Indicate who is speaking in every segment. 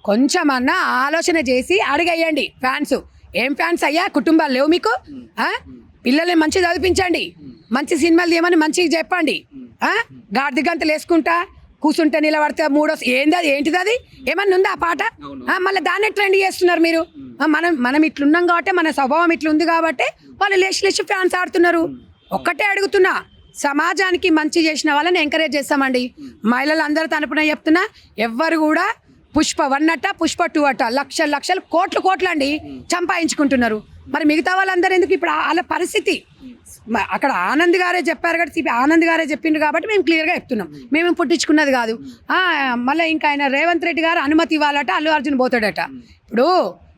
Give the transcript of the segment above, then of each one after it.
Speaker 1: కొంచెమన్నా ఆలోచన చేసి అడిగేయండి ఫ్యాన్స్. ఏం ఫ్యాన్స్ అయ్యా, కుటుంబాలు లేవు మీకు? పిల్లల్ని మంచిగా చదివించండి, మంచి సినిమాలు తీయమని మంచిగా చెప్పండి. గాడిద గంతలు వేసుకుంటా కూర్చుంటే నిలబడితే ఏంటిది అది ఏమన్నా ఉందా ఆ పాట? మళ్ళీ దాన్నే ట్రెండ్ చేస్తున్నారు మీరు. మనం ఇట్లున్నాం కాబట్టి, మన స్వభావం ఇట్లుంది కాబట్టి వాళ్ళు లేచి ఫ్యాన్స్ ఆడుతున్నారు. ఒక్కటే అడుగుతున్నా, సమాజానికి మంచి చేసిన వాళ్ళని ఎంకరేజ్ చేస్తామండి. మహిళలు అందరూ తరపున చెప్తున్నా, ఎవ్వరు కూడా పుష్ప 1 అట్ట పుష్ప 2 అట్ట లక్షలు కోట్లు అండి సంపాదించుకుంటున్నారు. మరి మిగతా వాళ్ళందరూ ఎందుకు? ఇప్పుడు వాళ్ళ పరిస్థితి అక్కడ ఆనంద్ గారే చెప్పారు కాబట్టి, ఆనంద్ గారే చెప్పిండ్రు కాబట్టి మేము క్లియర్గా చెప్తున్నాం. మేము పుట్టించుకున్నది కాదు. మళ్ళీ ఇంకా ఆయన రేవంత్ రెడ్డి గారు అనుమతి ఇవ్వాలట, అల్లు అర్జున్ పోతాడట. ఇప్పుడు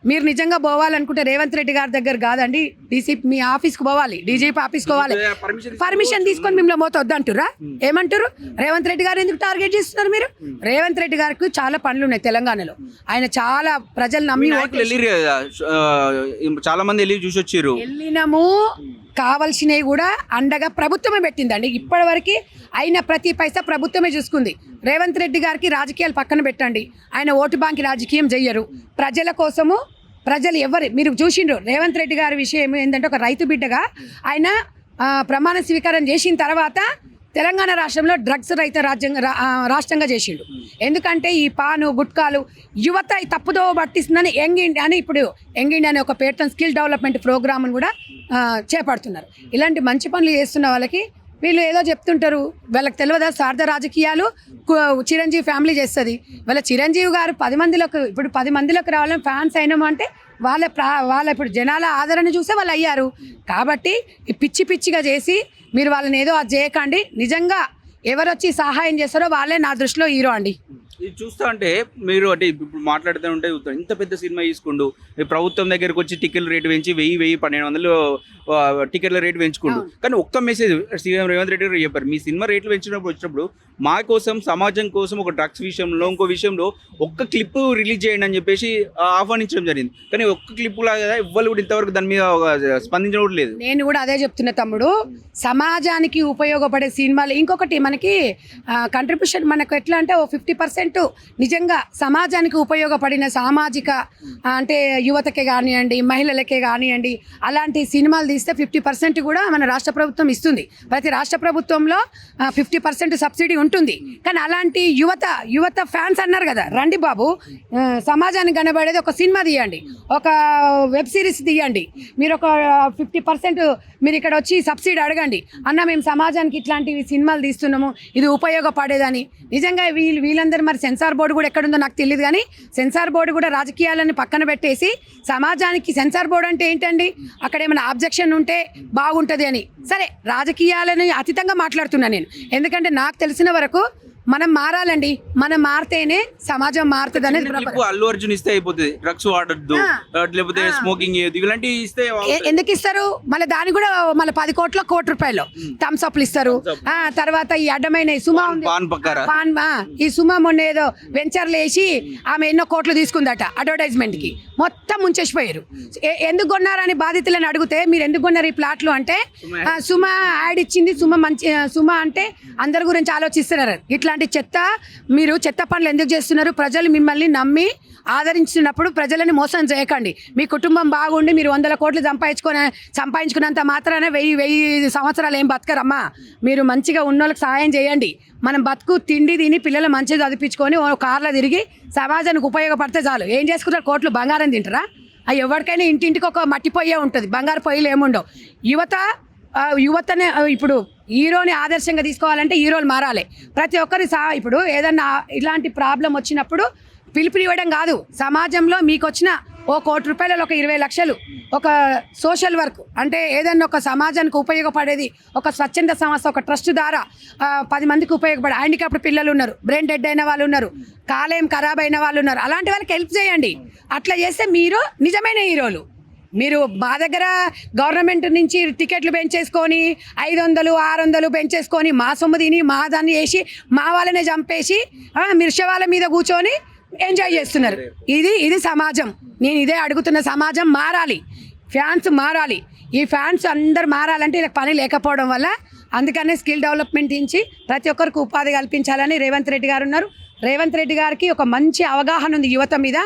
Speaker 1: మీరు నిజంగా పోవాలనుకుంటే రేవంత్ రెడ్డి గారి దగ్గర కాదండి, డీసీపీ మీ ఆఫీస్కి పోవాలి, డీజీపీ ఆఫీస్కి పోవాలి. పర్మిషన్ తీసుకొని మిమ్మల్ని పోతే వద్దంటురా? ఏమంటారు? రేవంత్ రెడ్డి గారు ఎందుకు టార్గెట్ చేస్తున్నారు మీరు? రేవంత్ రెడ్డి గారికి చాలా పనులు ఉన్నాయి తెలంగాణలో. ఆయన చాలా ప్రజలు నమ్మి
Speaker 2: చాలా మంది చూసి వచ్చారు.
Speaker 1: వెళ్ళినాము, కావాల్సినవి కూడా అండగా ప్రభుత్వమే పెట్టిందండి. ఇప్పటివరకు అయిన ప్రతి పైసా ప్రభుత్వమే చూసుకుంది. రేవంత్ రెడ్డి గారికి రాజకీయాలు పక్కన పెట్టండి, ఆయన ఓటు బ్యాంక్ రాజకీయం చెయ్యరు. ప్రజల కోసము ప్రజలు మీరు చూసిండ్రు రేవంత్ రెడ్డి గారి విషయం ఏంటంటే, ఒక రైతు బిడ్డగా ఆయన ప్రమాణ స్వీకారం చేసిన తర్వాత తెలంగాణ రాష్ట్రంలో డ్రగ్స్ రహిత రాష్ట్రంగా చేసిండు. ఎందుకంటే ఈ పాను గుట్కాలు యువత తప్పుదో పట్టిస్తుందని యంగ్ ఇండియా అని, ఇప్పుడు యంగ్ ఇండియా అనే ఒక పేరుతో స్కిల్ డెవలప్మెంట్ ప్రోగ్రామ్ను కూడా చేపడుతున్నారు. ఇలాంటి మంచి పనులు చేస్తున్న వాళ్ళకి వీళ్ళు ఏదో చెప్తుంటారు, వాళ్ళకి తెలియదా స్వార్థ రాజకీయాలు చిరంజీవి ఫ్యామిలీ చేస్తుంది. వాళ్ళ చిరంజీవి గారు 10 మందిలోకి, ఇప్పుడు 10 మందిలోకి రావాలని ఫ్యాన్స్ అయినాము అంటే వాళ్ళ ఇప్పుడు జనాల ఆదరణ చూసే వాళ్ళు అయ్యారు. కాబట్టి ఈ పిచ్చిగా చేసి మీరు వాళ్ళని ఏదో అది చేయకండి. నిజంగా ఎవరు వచ్చి సహాయం చేస్తారో వాళ్ళే నా దృష్టిలో హీరో అండి.
Speaker 2: ఇది చూస్తా అంటే మీరు అంటే ఇప్పుడు మాట్లాడుతూ ఉంటే ఇంత పెద్ద సినిమా తీసుకుంటూ ప్రభుత్వం దగ్గరకు వచ్చి టికెట్ రేటు పెంచి 1000-1200 టికెట్ల రేటు పెంచుకుంటూ, కానీ ఒక్క మెసేజ్ సీఎం రేవంత్ రెడ్డి గారు చెప్పారు, మీ సినిమా రేట్లు వచ్చినప్పుడు మా కోసం, సమాజం కోసం ఒక డ్రగ్స్ విషయంలో ఇంకో విషయంలో ఒక్క క్లిప్ రిలీజ్ చేయండి అని చెప్పేసి ఆహ్వానించడం జరిగింది. కానీ ఒక్క క్లిప్ లాగా ఎవ్వరు కూడా ఇంతవరకు దాని మీద స్పందించడం లేదు.
Speaker 1: నేను కూడా అదే చెప్తున్నా తమ్ముడు, సమాజానికి ఉపయోగపడే సినిమాలు. ఇంకొకటి మనకి కంట్రిబ్యూషన్ మనకు ఎట్లా అంటే 50% నిజంగా సమాజానికి ఉపయోగపడిన సామాజిక అంటే యువతకే కానివ్వండి, మహిళలకే కానివ్వండి, అలాంటి సినిమాలు తీస్తే 50% కూడా మన రాష్ట్ర ప్రభుత్వం ఇస్తుంది. ప్రతి రాష్ట్ర ప్రభుత్వంలో 50% సబ్సిడీ ఉంటుంది. కానీ అలాంటి యువత ఫ్యాన్స్ అన్నారు కదా, రండి బాబు సమాజానికి కనబడేది ఒక సినిమా తీయండి, ఒక వెబ్ సిరీస్ తీయండి, మీరు ఒక 50% మీరు ఇక్కడ వచ్చి సబ్సిడీ అడగండి, అన్న మేము సమాజానికి ఇట్లాంటివి సినిమాలు తీస్తున్నాము, ఇది ఉపయోగపడేదని. నిజంగా వీళ్ళందరూ మరి సెన్సార్ బోర్డు కూడా ఎక్కడుందో నాకు తెలియదు, కానీ సెన్సార్ బోర్డు కూడా రాజకీయాలను పక్కన పెట్టేసి సమాజానికి, సెన్సార్ బోర్డు అంటే ఏంటండి, అక్కడ ఏమైనా ఆబ్జెక్షన్ ఉంటే బాగుంటుంది అని. సరే, రాజకీయాలను అతీతంగా మాట్లాడుతున్నాను నేను, ఎందుకంటే నాకు తెలిసిన వరకు మనం మారాలండి. మనం మారితేనే సమాజం మారుతుంది అనేది.
Speaker 2: అల్లు అర్జున్ ఇస్తే అయిపోతుంది, డ్రగ్స్ వాడద్దు, లేకపోతే స్మోకింగ్ ఇలాంటివి ఇస్తే
Speaker 1: ఎందుకు ఇస్తారు? మళ్ళీ దాని కూడా మళ్ళీ 10 కోట్ల రూపాయలు థమ్స్ అప్లు ఇస్తారు. తర్వాత ఈ అడ్డమైన సుమా ఈ సుమా మొన్న ఏదో వెంచర్లు వేసి ఆమె ఎన్నో కోట్లు తీసుకుందట అడ్వర్టైజ్మెంట్ కి, మొత్తం ముంచేసిపోయారు. ఎందుకు కొన్నారని బాధితులను అడిగితే మీరు ఎందుకు కొన్నారు ఈ ప్లాట్లు అంటే, సుమా యాడ్ ఇచ్చింది, సుమా అంటే అందరి గురించి ఆలోచిస్తున్నారు. ఇట్లా మీరు చెత్త పనులు ఎందుకు చేస్తున్నారు? ప్రజలు మిమ్మల్ని నమ్మి ఆదరించినప్పుడు ప్రజలని మోసం చేయకండి. మీ కుటుంబం బాగుండి మీరు 100 కోట్లు సంపాదించుకున్నంత మాత్రాన 1000 సంవత్సరాలు ఏం బతకరమ్మా. మీరు మంచిగా ఉన్నోళ్ళకి సహాయం చేయండి. మనం బతుకు తిండి తిని పిల్లలు మంచిగా చదివించుకొని కార్లో తిరిగి సమాజానికి ఉపయోగపడితే చాలు. ఏం చేసుకుంటారు? కోట్లు బంగారం తింటారా? ఎవరికైనా ఇంటింటికి ఒక మట్టి పొయ్యే ఉంటుంది, బంగారు పొయ్యిలు ఏముండవు. యువతనే ఇప్పుడు హీరోని ఆదర్శంగా తీసుకోవాలంటే హీరోలు మారాలి. ప్రతి ఒక్కరి ఇప్పుడు ఏదన్నా ఇలాంటి ప్రాబ్లం వచ్చినప్పుడు పిలుపునివ్వడం కాదు, సమాజంలో మీకు వచ్చిన ₹1 కోటి ఒక 20 లక్షలు ఒక సోషల్ వర్క్ అంటే ఏదన్నా ఒక సమాజానికి ఉపయోగపడేది, ఒక స్వచ్ఛంద సంస్థ, ఒక ట్రస్ట్ ద్వారా 10 మందికి ఉపయోగపడే హ్యాండిక్యాప్డ్ పిల్లలు ఉన్నారు, బ్రెయిన్ డెడ్ అయిన వాళ్ళు ఉన్నారు, కాలేయం ఖరాబ్ అయిన వాళ్ళు ఉన్నారు. అలాంటి వాళ్ళకి హెల్ప్ చేయండి. అట్లా చేస్తే మీరు నిజమైన హీరోలు. మీరు మా దగ్గర గవర్నమెంట్ నుంచి టికెట్లు పెంచేసుకొని 500, 600 పెంచేసుకొని మా సొమ్ము తిని మా దాన్ని వేసి మా వాళ్ళనే చంపేసి మీరు శవాల మీద కూర్చొని ఎంజాయ్ చేస్తున్నారు. ఇది సమాజం. నేను ఇదే అడుగుతున్న, సమాజం మారాలి, ఫ్యాన్స్ మారాలి. ఈ ఫ్యాన్స్ అందరు మారాలంటే ఇలా పని లేకపోవడం వల్ల అందుకనే స్కిల్ డెవలప్మెంట్ ఇచ్చి ప్రతి ఒక్కరికి ఉపాధి కల్పించాలని రేవంత్ రెడ్డి గారు ఉన్నారు. రేవంత్ రెడ్డి గారికి ఒక మంచి అవగాహన ఉంది యువత మీద.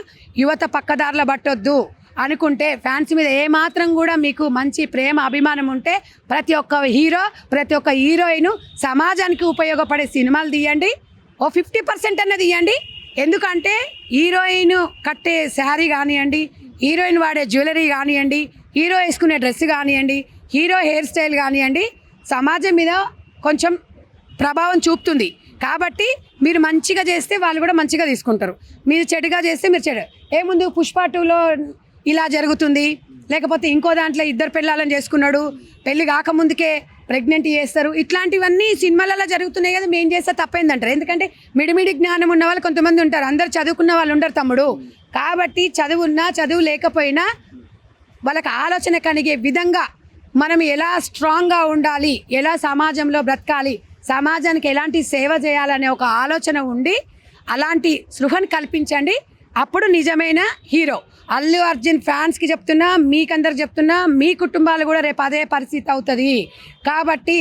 Speaker 1: యువత పక్కదారుల పట్టొద్దు అనుకుంటే, ఫ్యాన్స్ మీద ఏమాత్రం కూడా మీకు మంచి ప్రేమ అభిమానం ఉంటే ప్రతి ఒక్క హీరో, ప్రతి ఒక్క హీరోయిన్ సమాజానికి ఉపయోగపడే సినిమాలు తీయండి. ఓ 50% అన్నది ఇవ్వండి. ఎందుకంటే హీరోయిన్ కట్టే శారీ కానివ్వండి, హీరోయిన్ వాడే జ్యువెలరీ కానివ్వండి, హీరో వేసుకునే డ్రెస్ కానివ్వండి, హీరో హెయిర్ స్టైల్ కానివ్వండి, సమాజం మీద కొంచెం ప్రభావం చూపుతుంది. కాబట్టి మీరు మంచిగా చేస్తే వాళ్ళు కూడా మంచిగా తీసుకుంటారు. మీరు చెడుగా చేస్తే మీరు చెడు. ఏముంది పుష్ప 2లో ఇలా జరుగుతుంది, లేకపోతే ఇంకో దాంట్లో 2 పెళ్ళాలని చేసుకున్నాడు, పెళ్ళి కాకముందుకే ప్రెగ్నెంట్ చేస్తారు. ఇట్లాంటివన్నీ సినిమాలలో జరుగుతున్నాయి కదా, మేము చేస్తే తప్పైందంటారు. ఎందుకంటే మిడిమిడి జ్ఞానం ఉన్న వాళ్ళు కొంతమంది ఉంటారు, అందరు చదువుకున్న వాళ్ళు ఉండరు తమ్ముడు. కాబట్టి చదువున్నా చదువు లేకపోయినా వాళ్ళకి ఆలోచన కలిగే విధంగా మనం ఎలా స్ట్రాంగ్గా ఉండాలి, ఎలా సమాజంలో బ్రతకాలి, సమాజానికి ఎలాంటి సేవ చేయాలనే ఒక ఆలోచన ఉండి అలాంటి స్పృహను కల్పించండి. అప్పుడు నిజమైన హీరో. అల్లు అర్జున్ ఫ్యాన్స్కి చెప్తున్నా, మీకందరికి చెప్తున్నా, మీ కుటుంబాలు కూడా రేపు అదే పరిస్థితి అవుతుంది. కాబట్టి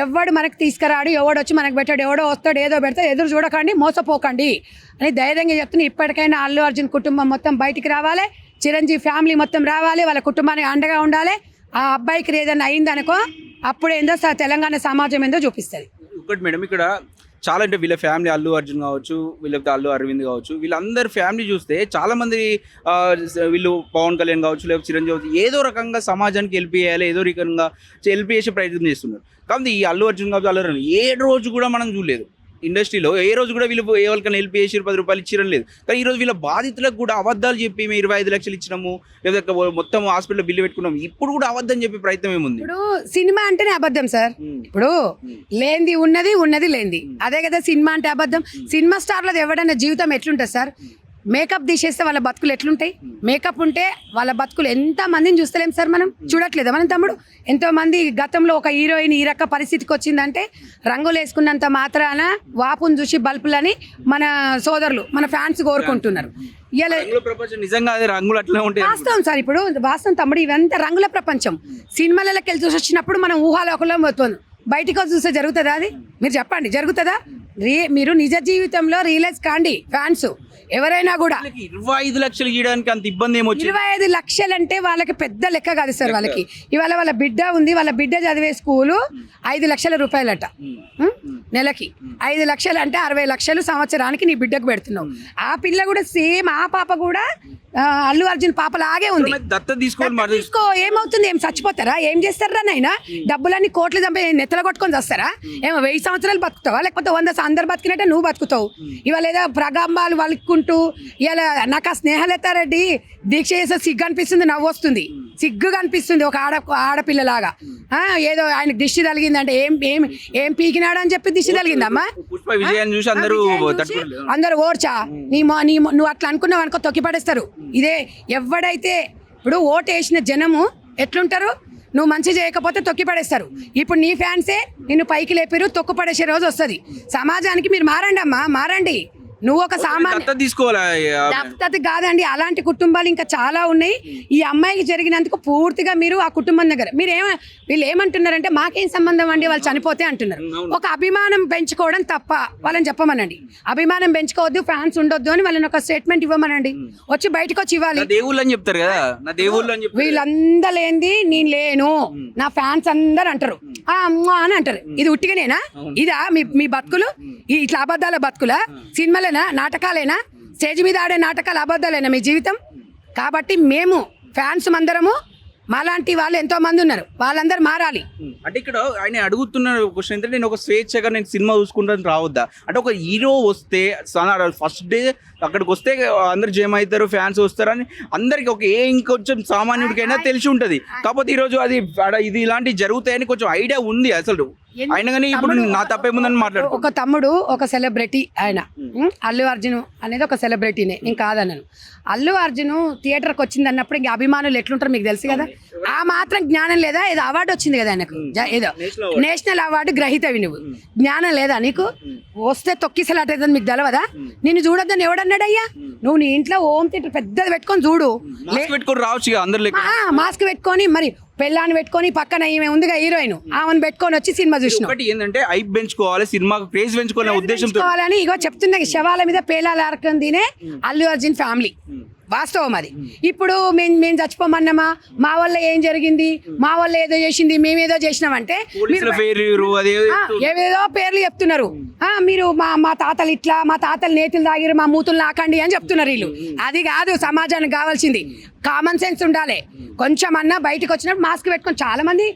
Speaker 1: ఎవడు మనకు తీసుకురాడు, ఎవడు వచ్చి మనకు పెట్టాడు, ఎవడో వస్తాడు ఏదో పెడతాడు, ఎదురు చూడకండి, మోసపోకండి అని ధైర్యంగా చెప్తున్నా. ఇప్పటికైనా అల్లు అర్జున్ కుటుంబం మొత్తం బయటికి రావాలి, చిరంజీవి ఫ్యామిలీ మొత్తం రావాలి, వాళ్ళ కుటుంబానికి అండగా ఉండాలి. ఆ అబ్బాయికి ఏదైనా అయిందనుకో అప్పుడేందో తెలంగాణ సమాజం ఏందో చూపిస్తుంది.
Speaker 2: ఒకటి మేడం, ఇక్కడ చాలా అంటే వీళ్ళ ఫ్యామిలీ అల్లు అర్జున్ కావచ్చు, వీళ్ళకి అల్లు అరవింద్ కావచ్చు, వీళ్ళందరి ఫ్యామిలీ చూస్తే చాలా మంది వీళ్ళు పవన్ కళ్యాణ్ కావచ్చు, లేకపోతే చిరంజీవి కావచ్చు, ఏదో రకంగా సమాజానికి హెల్ప్ చేయాలి, ఏదో రకంగా హెల్ప్ చేసే ప్రయత్నం చేస్తున్నారు. కాబట్టి ఈ అల్లు అర్జున్ కావచ్చు, అల్లు అరవింద్ ఏ రోజు కూడా మనం చూడలేదు ఇండస్ట్రీలో, ఏ రోజు కూడా వీళ్ళు ఎవరికైనా హెల్ప్ చేసి 10 రూపాయలు ఇచ్చిరం లేదు. కానీ ఈరోజు వీళ్ళ బాధితులకు కూడా అబద్ధాలు చెప్పి మేము 25 లక్షలు ఇచ్చినాము, లేదా మొత్తం హాస్పిటల్లో బిల్లు పెట్టుకున్నాము, ఇప్పుడు కూడా అబద్ధం చెప్పే ప్రయత్నం ఏముంది?
Speaker 1: ఇప్పుడు సినిమా అంటేనే అబద్ధం సార్. ఇప్పుడు లేనిది ఉన్నది, ఉన్నది లేనిది, అదే కదా సినిమా అంటే అబద్ధం. సినిమా స్టార్లది ఎవడన్నా జీవితం ఎట్లుంటుంది సార్? మేకప్ తీసేస్తే వాళ్ళ బతుకులు ఎట్లుంటాయి? మేకప్ ఉంటే వాళ్ళ బతుకులు ఎంత మందిని చూస్తలేం సార్, మనం చూడట్లేదా మనం తమ్ముడు? ఎంతో మంది గతంలో ఒక హీరోయిన్ ఈ రక పరిస్థితికి వచ్చిందంటే రంగులు వేసుకున్నంత మాత్రాన వాపును చూసి బల్పులని మన సోదరులు, మన ఫ్యాన్స్ కోరుకుంటున్నారు.
Speaker 2: నిజంగా రంగులు అట్లా ఉంటాయి.
Speaker 1: వాస్తవం సార్, ఇప్పుడు వాస్తవం తమ్ముడు, ఇవంతా రంగుల ప్రపంచం. సినిమాలకి వెళ్ళి చూసి వచ్చినప్పుడు మనం ఊహాలోకంలో పోతుంది, బయటికి చూస్తే జరుగుతుందా? అది మీరు చెప్పండి, జరుగుతుందా? మీరు నిజ జీవితంలో రియలైజ్ కాండి ఫ్యాన్స్ ఎవరైనా కూడా.
Speaker 2: 25 లక్షలు ఇవ్వడానికి అంత ఇబ్బంది ఏమొచ్చి?
Speaker 1: 25 లక్షలు అంటే వాళ్ళకి పెద్ద లెక్క కాదు సార్. వాళ్ళకి ఇవాళ వాళ్ళ బిడ్డ ఉంది, వాళ్ళ బిడ్డ చదివే స్కూలు 5 లక్షల రూపాయలట నెలకి. 5 లక్షలు అంటే 60 లక్షలు సంవత్సరానికి నీ బిడ్డకు పెడుతున్నావు. ఆ పిల్ల కూడా సేమ్, ఆ పాప కూడా అల్లు అర్జున్ పాపలాగే ఉంది. తీసుకో, ఏమవుతుంది? ఏం చచ్చిపోతారా? ఏం చేస్తారా నాయన? డబ్బులన్నీ కోట్లు చంపి నెత్తలు కొట్టుకొని వస్తారా? ఏమో 1000 సంవత్సరాలు బతుకుతావా, లేకపోతే 100 అందరు బతికినట్టే నువ్వు బతుకుతావు? ఇవాళ ఏదో ప్రగంబాలు వలుక్కుంటూ ఇలా నాకు ఆ స్నేహలతారెడ్డి దీక్ష చేసే సిగ్గు అనిపిస్తుంది, నవ్వు వస్తుంది, సిగ్గు కనిపిస్తుంది. ఒక ఆడపిల్లలాగా ఏదో ఆయనకు దిష్టి తగిలిందంటే ఏం పీకినాడు అని చెప్పి దిష్టి తగిలిందమ్మా. అందరూ ఓర్చా నువ్వు అట్లా అనుకున్నావు అనుకో తొక్కి పడేస్తారు. ఇదే ఎవడైతే ఇప్పుడు ఓటు వేసిన జనము ఎట్లుంటారు, నువ్వు మంచి చేయకపోతే తొక్కి పడేస్తారు. ఇప్పుడు నీ ఫ్యాన్సే నిన్ను పైకి లేపారు, తొక్కు పడేసే రోజు వస్తుంది. సమాజానికి మీరు మారండి అమ్మా, మారండి. నువ్వు ఒక సామాన్య దత్తత కాదండి, అలాంటి కుటుంబాలు ఇంకా చాలా ఉన్నాయి. ఈ అమ్మాయికి జరిగినందుకు పూర్తిగా మీరు ఆ కుటుంబం దగ్గర వీళ్ళు ఏమంటున్నారంటే మాకేం సంబంధం అండి, వాళ్ళు చనిపోతే అంటున్నారు. ఒక అభిమానం పెంచుకోవడం తప్ప వాళ్ళని చెప్పమనండి. అభిమానం పెంచుకోవద్దు, ఫ్యాన్స్ ఉండొద్దు అని వాళ్ళని ఒక స్టేట్మెంట్ ఇవ్వమనండి. వచ్చి బయటకు వచ్చి ఇవ్వాలి.
Speaker 2: చెప్తారు కదా
Speaker 1: వీళ్ళందరూ లేనిది నేను లేను, నా ఫ్యాన్స్ అందరు అంటారు అని అంటారు. ఇది ఉట్టిగానేనా? ఇదా మీ బతుకులు? ఇట్లా అబద్ధాల బతుకులా? సినిమాలేనా, నాటకాలేనా? స్టేజ్ మీద ఆడే నాటకాలు అబద్ధాలేనా మీ జీవితం? కాబట్టి మేము ఫ్యాన్స్ అందరము, మాలాంటి వాళ్ళు ఎంతో మంది ఉన్నారు, వాళ్ళందరూ మారాలి.
Speaker 2: అంటే ఇక్కడ ఆయన అడుగుతున్న క్వశ్చన్ ఏంటంటే, నేను ఒక స్వేచ్ఛగా నేను సినిమా చూసుకుంటాను రావద్దా అంటే, ఒక హీరో వస్తే ఫస్ట్ డే అక్కడికి వస్తే అందరు జమ అవుతారు, ఫ్యాన్స్ వస్తారని అందరికి ఒక ఇంకొంచెం సామాన్యుడికైనా తెలిసి ఉంటుంది. కాకపోతే ఈరోజు ఇది ఇలాంటివి జరుగుతాయని కొంచెం ఐడియా ఉంది అసలు. అయినా కానీ ఇప్పుడు నా తప్పేముందని మాట్లాడు.
Speaker 1: ఒక తమ్ముడు ఒక సెలబ్రిటీ, ఆయన అల్లు అర్జున్ అనేది ఒక సెలబ్రిటీనే, నేను కాదన్నాను. అల్లు అర్జున్ థియేటర్కి వచ్చింది అన్నప్పుడు ఇంకా అభిమానులు ఎట్లుంటారు మీకు తెలుసు కదా. ఆ మాత్రం జ్ఞానం లేదా? ఏదో అవార్డు వచ్చింది కదా ఆయనకు, ఏదో నేషనల్ అవార్డు గ్రహీతవి. నువ్వు జ్ఞానం లేదా నీకు? వస్తే తొక్కిసలాటేదని మీకు తెలవదా? నిన్ను చూడొద్దని ఎవడన్నాడయ్యా? నువ్వు నీ ఇంట్లో హోమ్ థియేటర్ పెద్దది పెట్టుకొని చూడు,
Speaker 2: పెట్టుకొని రావచ్చు అందరు,
Speaker 1: మాస్క్ పెట్టుకొని. మరి పెళ్ళాన్ని పెట్టుకొని పక్కన ఈమె ఉందిగా హీరోయిన్, ఆమెను పెట్టుకొని వచ్చి సినిమా చూసినాం.
Speaker 2: ఒకటి ఏంటంటే ఐప్ పెంచుకోవాలి, సినిమాకు క్రేజ్ పెంచుకోవాలనే ఉద్దేశంతో
Speaker 1: కావాలని ఇగో చెప్తున్నా, శవాల మీద పేలాలు అరకం తినే అల్లు అర్జున్ ఫ్యామిలీ, వాస్తవం అది. ఇప్పుడు మేము చచ్చిపోమన్నామా, మా వల్ల ఏం జరిగింది, మా వల్ల ఏదో చేసింది, మేమేదో చేసినామంటే
Speaker 2: పోలీసుల పేరు అదే
Speaker 1: ఏవేదో పేర్లు చెప్తున్నారు. మీరు మా తాతలు ఇట్లా, మా తాతలు నేతులు తాగిరు, మా మూతులు నాకండి అని చెప్తున్నారు వీళ్ళు. అది కాదు సమాజానికి కావాల్సింది, కామన్ సెన్స్ ఉండాలి. కొంచెం అన్నా బయటకు వచ్చినప్పుడు మాస్క్ పెట్టుకొని, చాలా మంది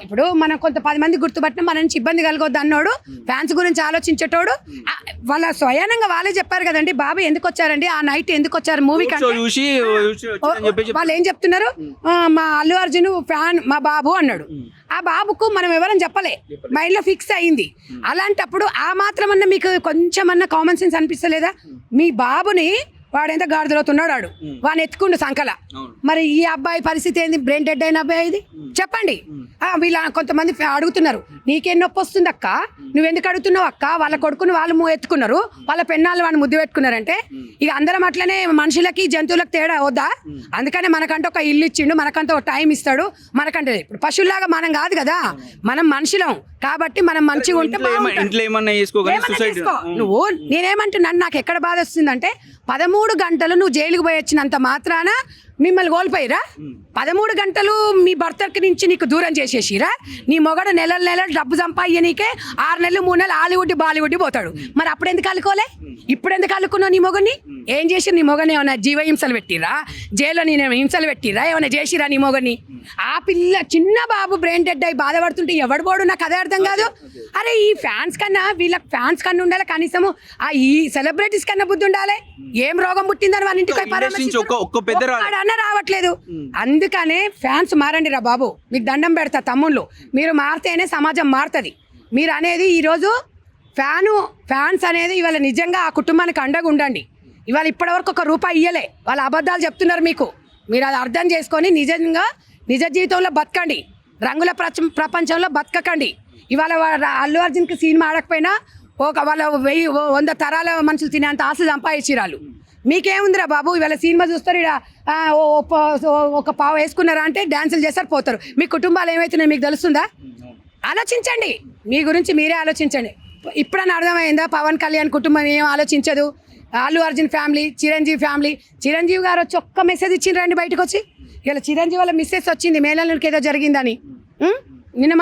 Speaker 1: ఇప్పుడు మనం కొంత 10 మంది గుర్తుపట్టిన మన నుంచి ఇబ్బంది కలగొద్దు అన్నోడు, ఫ్యాన్స్ గురించి ఆలోచించేటోడు, వాళ్ళ స్వయానంగా వాళ్ళే చెప్పారు కదండి, బాబు ఎందుకు వచ్చారండి ఆ నైట్, ఎందుకు వచ్చారు మూవీకి. వాళ్ళు ఏం చెప్తున్నారు, మా అల్లు అర్జున్ ఫ్యాన్ మా బాబు అన్నాడు. ఆ బాబుకు మనం ఎవరని చెప్పలే, మైండ్ లో ఫిక్స్ అయింది. అలాంటప్పుడు ఆ మాత్రమన్నా మీకు కొంచెమన్నా కామన్ సెన్స్ అనిపిస్తలేదా? మీ బాబుని వాడెంత గాడిదలవుతున్నాడు, వాడు వాడిని ఎత్తుకుండు సంకల. మరి ఈ అబ్బాయి పరిస్థితి ఏంది, బ్రెయిన్ డెడ్ అయిన అబ్బాయి ఇది, చెప్పండి. వీళ్ళ కొంతమంది అడుగుతున్నారు, నీకేం నొప్పి వస్తుంది అక్క, నువ్వెందుకు అడుగుతున్నావు అక్క, వాళ్ళ కొడుకుని వాళ్ళు ఎత్తుకున్నారు, వాళ్ళ పెన్నాళ్ళు వాడిని ముద్దు పెట్టుకున్నారంటే ఇక అందరం అట్లనే మనుషులకి జంతువులకు తేడా వద్దా? అందుకనే మనకంటే ఒక ఇల్లు ఇచ్చిండు, మనకంటే ఒక టైం ఇస్తాడు, మనకంటే ఇప్పుడు పశువులాగా మనం కాదు కదా, మనం మనుషులం కాబట్టి మనం మంచిగా ఉంటే
Speaker 2: ఇంట్లో ఏమన్నా చేసుకో.
Speaker 1: నువ్వు నేనేమంటున్నాను, నాకు ఎక్కడ బాధ వస్తుందంటే 13 గంటలు నువ్వు జైలుకు పోయి వచ్చినంత మాత్రాన మిమ్మల్ని కోల్పోయిరా? 13 గంటలు మీ భర్తకి నుంచి నీకు దూరం చేసేసిరా? నీ మొగడు నెలలు డబ్బు సంపాదనీకే 6 నెలలు 3 నెలలు హాలీవుడ్ బాలీవుడ్ పోతాడు. మరి అప్పుడు ఎందుకు అల్లుకోలే? ఇప్పుడు ఎందుకు అల్లుకున్నావు నీ మొగని? ఏం చేసి నీ మొగని ఏమైనా జీవ హింసలు పెట్టిరా, జైల్లో నేను హింసలు పెట్టిరా, ఏమైనా చేసిరా నీ మొగని? ఆ పిల్ల చిన్న బాబు బ్రెయిన్ డెడ్ అయి బాధపడుతుంటే ఎవడు పోడు, నాకు అదే అర్థం కాదు. అరే ఈ ఫ్యాన్స్ కన్నా, వీళ్ళకి ఫ్యాన్స్ కన్నా ఉండాలి కనీసము, ఈ సెలబ్రిటీస్ కన్నా బుద్ధి ఉండాలి. ఏం రోగం పుట్టిందని వాళ్ళ ఇంటికి అన్న రావట్లేదు. అందుకనే ఫ్యాన్స్ మారండి రా బాబు, మీకు దండం పెడతా తమ్ముళ్ళు, మీరు మారితేనే సమాజం మారుతుంది. మీరు అనేది ఈరోజు ఫ్యాన్స్ అనేది ఇవాళ నిజంగా ఆ కుటుంబానికి అండగా ఉండండి. ఇవాళ ఇప్పటివరకు ₹1 ఇయ్యలే, వాళ్ళ అబద్ధాలు చెప్తున్నారు మీకు, మీరు అది అర్థం చేసుకొని నిజంగా నిజ జీవితంలో బతకండి, రంగుల ప్రపంచంలో బతకకండి. ఇవాళ అల్లు అర్జున్కి సినిమా ఆడకపోయినా వాళ్ళ 100 తరాల మనుషులు తినేంత ఆశ సంపాదించిరాళ్ళు. మీకేముందిరా బాబు, ఇవాళ సినిమా చూస్తారు, ఇక్కడ ఒక పావు వేసుకున్నారా అంటే డ్యాన్సులు చేస్తారు పోతారు. మీ కుటుంబాలు ఏమవుతున్నాయి మీకు తెలుస్తుందా? ఆలోచించండి, మీ గురించి మీరే ఆలోచించండి. ఇప్పుడన్నా అర్థమైందా పవన్ కళ్యాణ్ కుటుంబం ఏం ఆలోచించదు, అల్లు అర్జున్ ఫ్యామిలీ, చిరంజీవి ఫ్యామిలీ. చిరంజీవి గారు వచ్చి ఒక్క మెసేజ్ ఇచ్చిండ్రండి బయటకు వచ్చి, ఇలా చిరంజీవి వాళ్ళ మిస్సెస్ వచ్చింది మేళానికి ఏదో జరిగిందని, నిన్న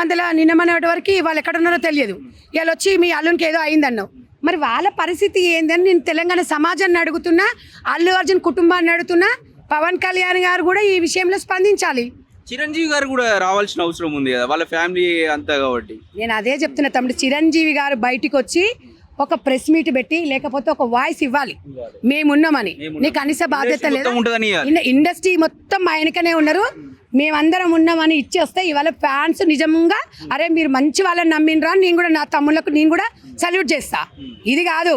Speaker 1: మొన్నటి వరకు వాళ్ళు ఎక్కడున్నారో తెలియదు, వీళ్ళు వచ్చి మీ అల్లునికి ఏదో అయిందన్నావు. మరి వాళ్ళ పరిస్థితి ఏందని నేను తెలంగాణ సమాజాన్ని అడుగుతున్నా, అల్లు అర్జున్ కుటుంబాన్ని అడుగుతున్నా, పవన్ కళ్యాణ్ గారు కూడా ఈ విషయంలో స్పందించాలి.
Speaker 2: చిరంజీవి గారు కూడా రావాల్సిన అవసరం ఉంది కదా, వాళ్ళ ఫ్యామిలీ అంతా కాబట్టి.
Speaker 1: నేను అదే చెప్తున్నా తమ్ముడు, చిరంజీవి గారు బయటికి వచ్చి ఒక ప్రెస్ మీట్ పెట్టి లేకపోతే ఒక వాయిస్ ఇవ్వాలి, మేమున్నామని. నీకు కనీస బాధ్యత లేదు, ఇండస్ట్రీ మొత్తం ఆయనకనే ఉన్నారు, మేమందరం ఉన్నామని ఇచ్చేస్తే ఇవాళ ఫ్యాన్స్ నిజంగా అరే మీరు మంచి వాళ్ళని నమ్మినరా, నేను కూడా నా తమ్ముళ్ళకు నేను కూడా సల్యూట్ చేస్తా. ఇది కాదు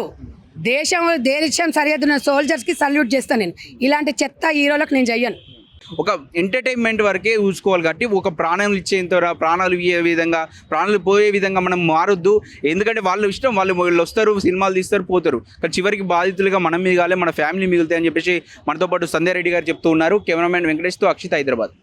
Speaker 1: దేశం సరిహద్దున్న సోల్జర్స్కి సల్యూట్ చేస్తాను నేను, ఇలాంటి చెత్త హీరోలకు నేను చెయ్యను.
Speaker 2: ఒక ఎంటర్టైన్మెంట్ వరకే చూసుకోవాలి కాబట్టి ఒక ప్రాణాలు ఇచ్చేంత ప్రాణాలు ఇయ్యే విధంగా, ప్రాణాలు పోయే విధంగా మనం మారొద్దు. ఎందుకంటే వాళ్ళ ఇష్టం, వాళ్ళు వస్తారు, సినిమాలు తీస్తారు, పోతారు, కానీ చివరికి బాధితులుగా మనం మిగాలి, మన ఫ్యామిలీ మిగులుతాయి అని చెప్పేసి మనతో పాటు సంధ్యారెడ్డి గారు చెప్తూ ఉన్నారు. కెమెరామెన్ వెంకటేష్తో అక్షిత్, హైదరాబాద్.